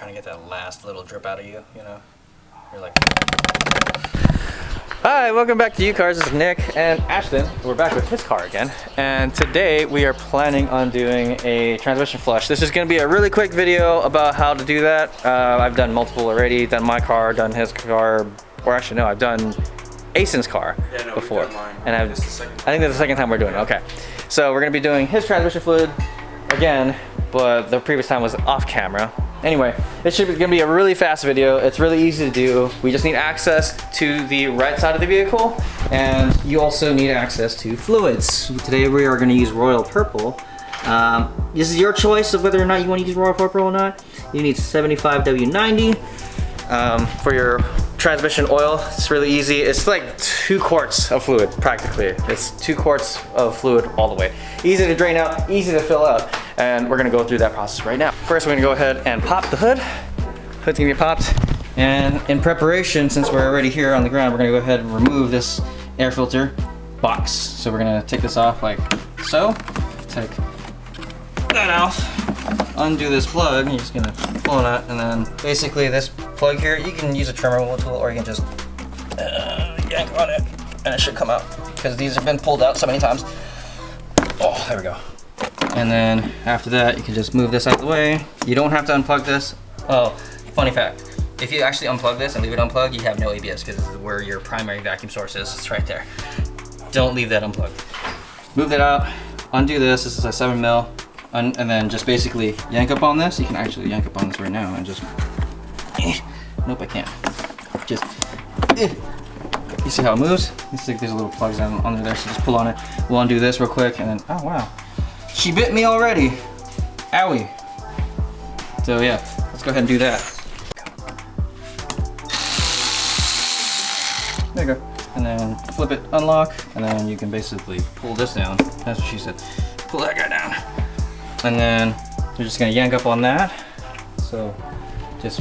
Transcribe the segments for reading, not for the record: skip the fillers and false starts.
trying to get that last little drip out of you, you know? You're like... Hi, welcome back to UCARS. This is Nick and Ashton. We're back with his car again. And today we are planning on doing a transmission flush. This is gonna be a really quick video about how to do that. I've done multiple already, done my car, done his car, or actually no, I've done Asen's car before. And I think that's the second time we're doing it, okay. So we're gonna be doing his transmission fluid again, but the previous time was off camera. Anyway, it's gonna be a really fast video. It's really easy to do. We just need access to the right side of the vehicle, and you also need access to fluids. Today we are gonna use Royal Purple. This is your choice of whether or not you wanna use Royal Purple or not. You need 75W90 for your transmission oil. It's really easy. It's like 2 quarts of fluid, practically. It's 2 quarts of fluid all the way. Easy to drain out, easy to fill out, and we're gonna go through that process right now. First, we're gonna go ahead and pop the hood. Hood's gonna be popped. And in preparation, since we're already here on the ground, we're gonna go ahead and remove this air filter box. So we're gonna take this off like so. Take that out. Undo this plug. You're just gonna pull it out, and then basically this plug here, you can use a trimmer tool, or you can just yank on it, and it should come out, because these have been pulled out so many times. Oh, there we go. And then after that, you can just move this out of the way. You don't have to unplug this. Oh, funny fact. If you actually unplug this and leave it unplugged, you have no ABS, because this is where your primary vacuum source is. It's right there. Don't leave that unplugged. Move that out, undo this. This is a 7mm. And then just basically yank up on this. You can actually yank up on this right now and just, nope, I can't. Just, you see how it moves? You see there's little plugs under there, so just pull on it. We'll undo this real quick, and then, oh wow. She bit me already. Owie. So yeah, let's go ahead and do that. There you go. And then flip it, unlock, and then you can basically pull this down. That's what she said. Pull that guy down. And then you're just gonna yank up on that. So just,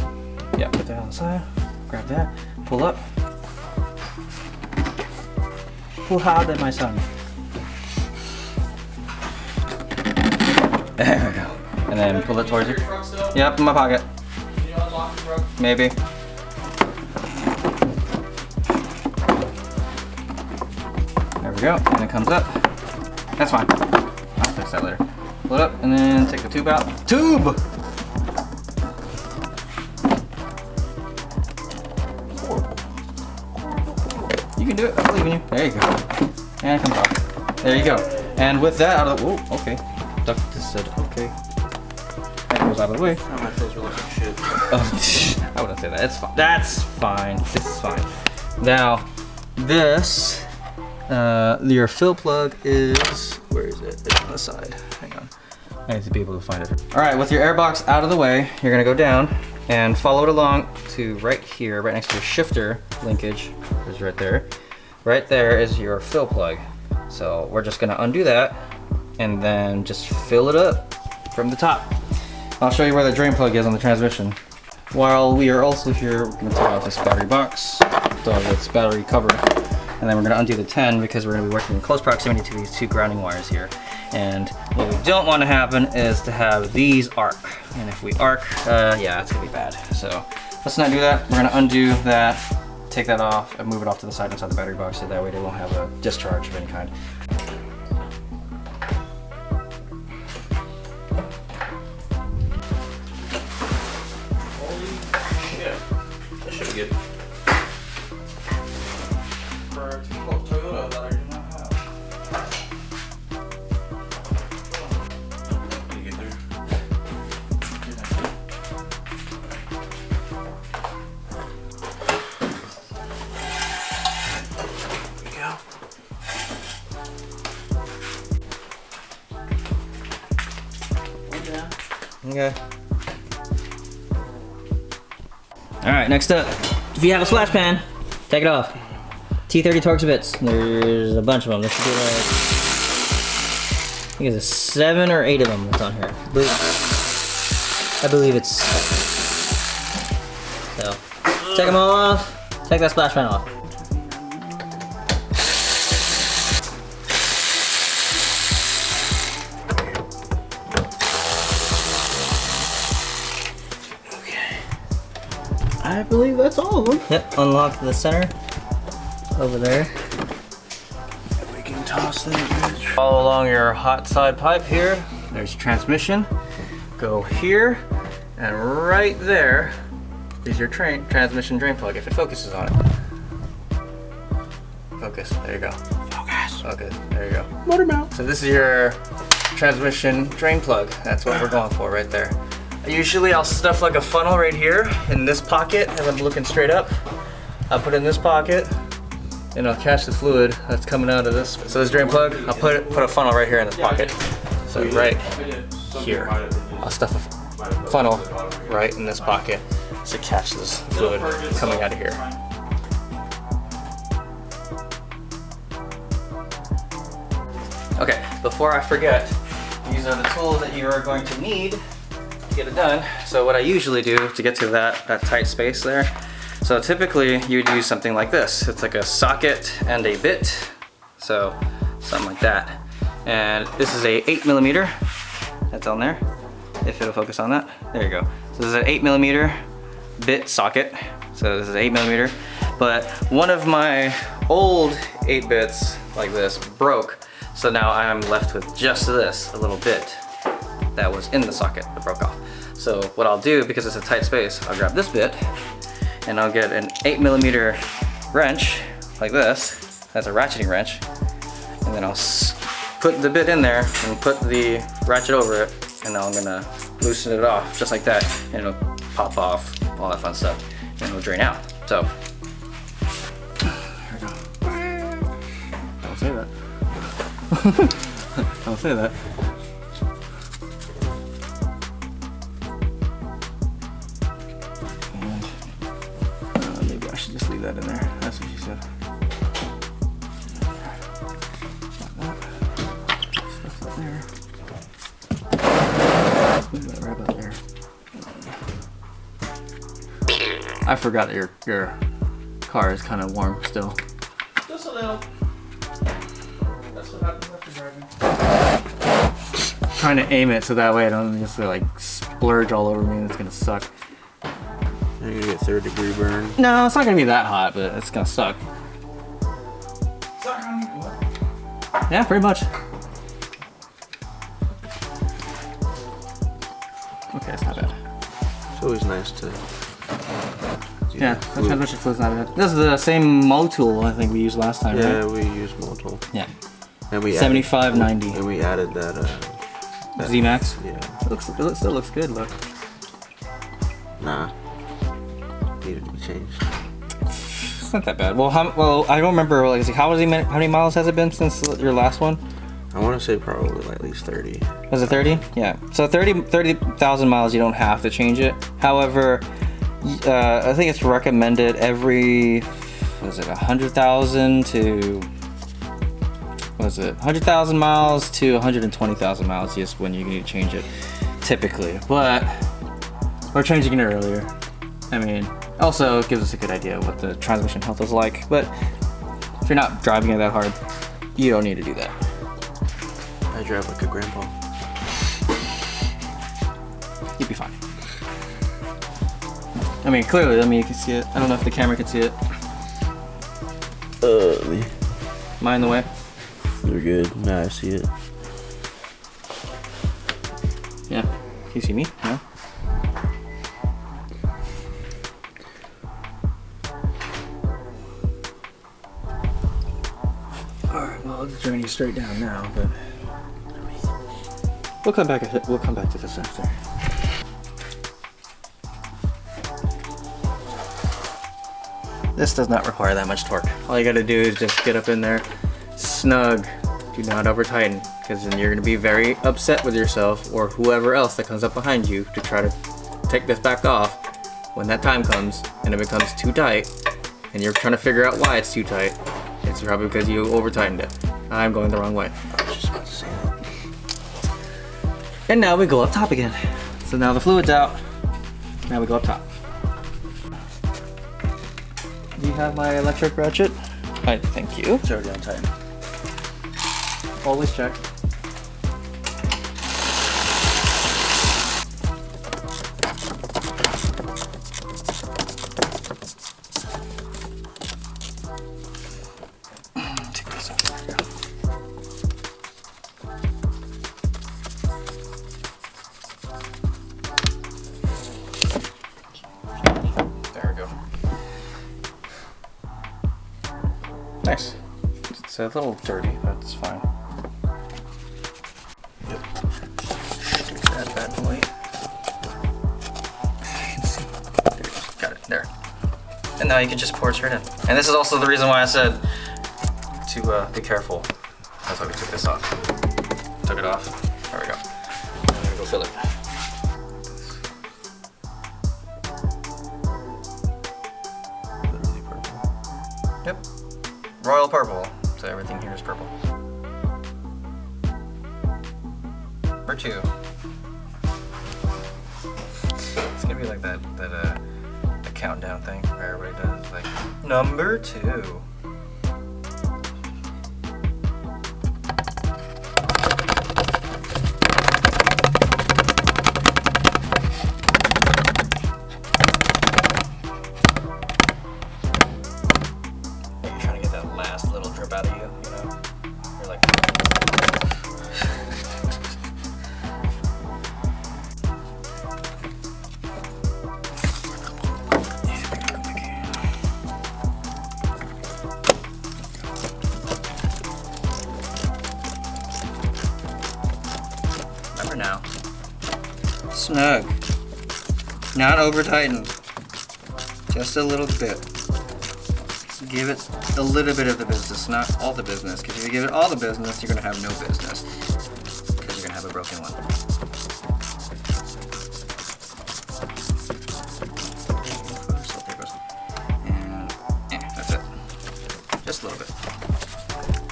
yeah, put that on the side, grab that, pull up. Pull harder, my son. There we go. And then pull it towards you. Yep, in my pocket. Maybe. There we go, and it comes up. That's fine. I'll fix that later. Pull it up, and then take the tube out. Tube! You can do it, I believe in you. There you go. And it comes off. There you go. And with that out of the, whoa, okay. Duck just said, okay. That goes out of the way. Oh, my filter looks like shit. I wouldn't say that, it's fine. That's fine, this is fine. Now, this, your fill plug is, where is it? It's on the side, hang on. I need to be able to find it. All right, with your air box out of the way, you're gonna go down and follow it along to right here, right next to your shifter linkage, is right there. Right there is your fill plug. So we're just gonna undo that and then just fill it up from the top. I'll show you where the drain plug is on the transmission. While we are also here, we're gonna take off this battery box, this battery cover, and then we're gonna undo the 10 because we're gonna be working in close proximity to these 2 grounding wires here. And what we don't want to happen is to have these arc. And if we arc, yeah, it's gonna be bad. So let's not do that. We're gonna undo that, take that off, and move it off to the side inside the battery box, so that way they won't have a discharge of any kind. Holy shit. That should be good. For a Toyota that I do not have. You get there? There we go. Okay. All right, next up, if you have a splash pan, take it off. T30 Torx bits. There's a bunch of them. There should be like, I think it's 7 or 8 of them that's on here. I believe it's. So, take them all off. Take that splash pan off. Okay. I believe that's all of them. Yep, unlock the center over there. We can toss that bitch. Follow along your hot side pipe here. There's your transmission. Go here, and right there is your transmission drain plug if it focuses on it. Focus, there you go. Focus. Okay, there you go. Motor mount. So this is your transmission drain plug. That's what we're going for right there. Usually I'll stuff like a funnel right here in this pocket as I'm looking straight up. I'll put it in this pocket and I'll catch the fluid that's coming out of this. So this drain plug, I'll put a funnel right here in this pocket. So right here, I'll stuff a funnel right in this pocket to catch this fluid coming out of here. Okay, before I forget, these are the tools that you are going to need to get it done. So what I usually do to get to that tight space there, so typically you'd use something like this. It's like a socket and a bit, so something like that. And this is a 8mm, that's on there, if it'll focus on that. There you go. So this is an 8mm bit socket, so this is 8mm. But one of my old 8-bits like this broke, so now I'm left with just this, a little bit that was in the socket that broke off. So what I'll do, because it's a tight space, I'll grab this bit and I'll get an 8mm wrench like this. That's a ratcheting wrench. And then I'll put the bit in there and put the ratchet over it, and now I'm gonna loosen it off just like that, and it'll pop off, all that fun stuff, and it'll drain out. So, here we go. Don't say that. Don't say that. And maybe I should just leave that in there. That's what she said. Stuff up there. Move that right up there. I forgot that your car is kind of warm still. Just a little. That's what happens after driving. Trying to aim it so that way I don't just like splurge all over me and it's gonna suck. You're gonna get 3rd-degree burn. No, it's not gonna be that hot, but it's gonna suck. Suck on what? Yeah, pretty much. Okay, it's not bad. It's always nice to. Yeah, the transmission fluid's not bad. This is the same mold tool I think we used last time, Yeah, right? we used multiple. Yeah. And we 7590. And we added that. Z-Max. Yeah. It still looks good, look. Nah. Needed to be changed. It's not that bad. Well, I don't remember. Like, how many miles has it been since your last one? I want to say probably like at least 30. Was it 30? Yeah. So 30,000 miles, you don't have to change it. However, I think it's recommended every, what is it, 100,000 to, what is it, 100,000 miles to 120,000 miles is when you need to change it, typically. But we're changing it earlier. I mean, also it gives us a good idea of what the transmission health is like. But if you're not driving it that hard, you don't need to do that. I drive like a grandpa. You'll be fine. I mean, clearly, you can see it. I don't know if the camera can see it. Am I in the way? You're good. Now I see it. Yeah. Can you see me? No? Alright, well, it's journey straight down now, but we'll come back to this after. This does not require that much torque. All you gotta do is just get up in there, snug, do not over tighten, because then you're gonna be very upset with yourself or whoever else that comes up behind you to try to take this back off when that time comes and it becomes too tight and you're trying to figure out why it's too tight. It's probably because you over tightened it. I'm going the wrong way. I was just about to say that. And now we go up top again. So now the fluid's out. Now we go up top. Do you have my electric ratchet? Thank you. It's already on tight. Always check. Nice. It's a little dirty, but it's fine. Yep. Add that boy. You can see. There you go. Got it. There. And now you can just pour it straight in. And this is also the reason why I said to be careful. That's why we took this off. Took it off. There we go. I'm gonna go fill it. Literally purple. Yep. Royal purple. So everything here is purple. Number 2. It's gonna be like that the countdown thing where everybody does like number 2. You're trying to get that last little drip out of you, you know? You're like remember now. Snug. Not over tightened. Just a little bit. Give it a little bit of the business, not all the business. Because if you give it all the business, you're going to have no business. Because you're going to have a broken one. And that's it. Just a little bit.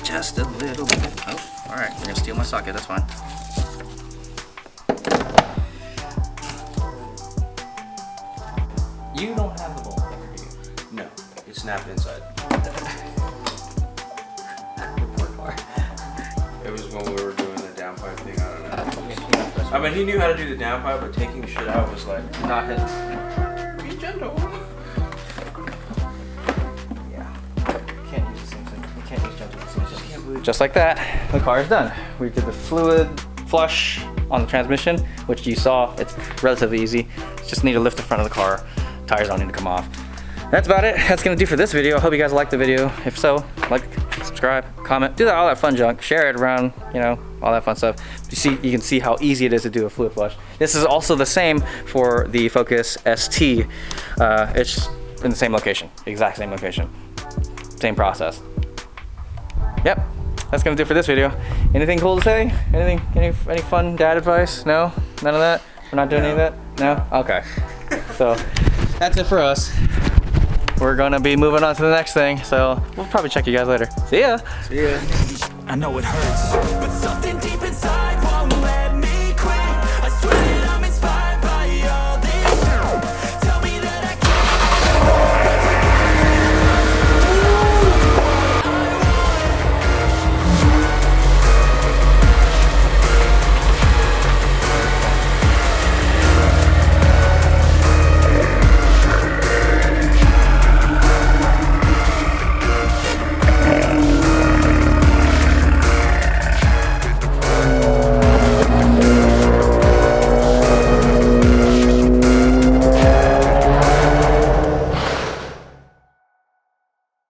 Just a little bit. Oh, alright. You're going to steal my socket. That's fine. You don't have the bolt here, do you? No, it's snapped inside. It was when we were doing the downpipe thing. I don't know. I mean, he knew how to do the downpipe, but taking shit out was like Not hit. be gentle. Yeah. Can't use the same thing. You can't use gentle. Just like that, the car is done. We did the fluid flush on the transmission, which you saw. It's relatively easy. Just need to lift the front of the car. Tires don't need to come off. That's about it. That's gonna do for this video. I hope you guys liked the video. If so, like, subscribe, comment, do all that fun junk, share it around, you know, all that fun stuff. You can see how easy it is to do a fluid flush. This is also the same for the Focus ST. It's in the same location, exact same location, same process. Yep, that's gonna do for this video. Anything cool to say? Anything? Any fun dad advice? No, none of that. We're not doing any of that. No. Okay. So that's it for us. We're gonna be moving on to the next thing, so we'll probably check you guys later. See ya. See ya. I know it hurts, but something